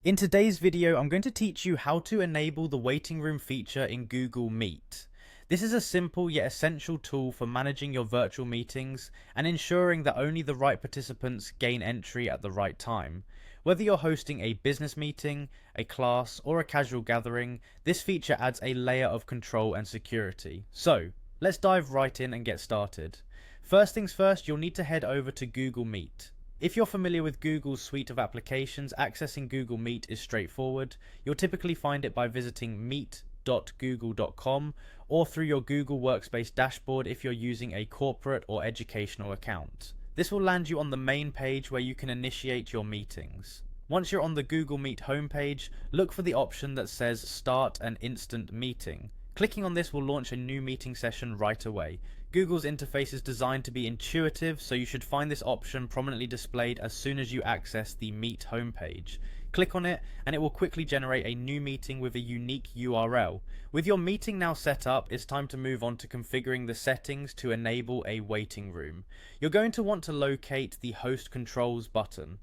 In today's video, I'm going to teach you how to enable the waiting room feature in Google Meet. This is a simple yet essential tool for managing your virtual meetings and ensuring that only the right participants gain entry at the right time. Whether you're hosting a business meeting, a class, or a casual gathering, this feature adds a layer of control and security. So, let's dive right in and get started. First things first, you'll need to head over to Google Meet. If you're familiar with Google's suite of applications, accessing Google Meet is straightforward. You'll typically find it by visiting meet.google.com or through your Google Workspace dashboard if you're using a corporate or educational account. This will land you on the main page where you can initiate your meetings. Once you're on the Google Meet homepage, look for the option that says Start an Instant Meeting. Clicking on this will launch a new meeting session right away. Google's interface is designed to be intuitive, so you should find this option prominently displayed as soon as you access the Meet homepage. Click on it and it will quickly generate a new meeting with a unique URL. With your meeting now set up, it's time to move on to configuring the settings to enable a waiting room. You're going to want to locate the Host Controls button.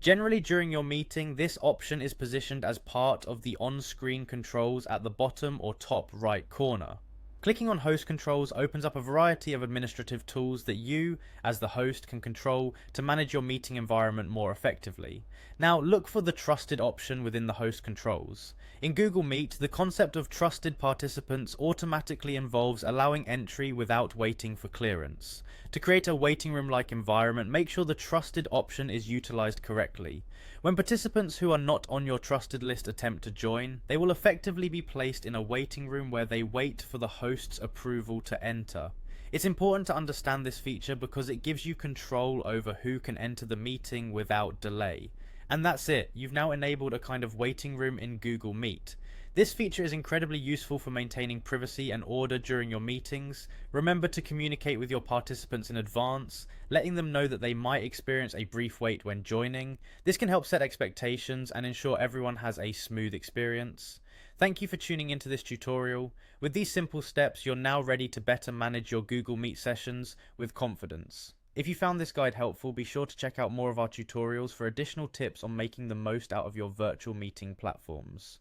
Generally, during your meeting, this option is positioned as part of the on-screen controls at the bottom or top right corner. Clicking on Host Controls opens up a variety of administrative tools that you, as the host, can control to manage your meeting environment more effectively. Now, look for the Trusted option within the Host Controls. In Google Meet, the concept of trusted participants automatically involves allowing entry without waiting for clearance. To create a waiting room-like environment, make sure the Trusted option is utilized correctly. When participants who are not on your trusted list attempt to join, they will effectively be placed in a waiting room where they wait for the host's approval to enter. It's important to understand this feature because it gives you control over who can enter the meeting without delay. And that's it, you've now enabled a kind of waiting room in Google Meet. This feature is incredibly useful for maintaining privacy and order during your meetings. Remember to communicate with your participants in advance, letting them know that they might experience a brief wait when joining. This can help set expectations and ensure everyone has a smooth experience. Thank you for tuning into this tutorial. With these simple steps, you're now ready to better manage your Google Meet sessions with confidence. If you found this guide helpful, be sure to check out more of our tutorials for additional tips on making the most out of your virtual meeting platforms.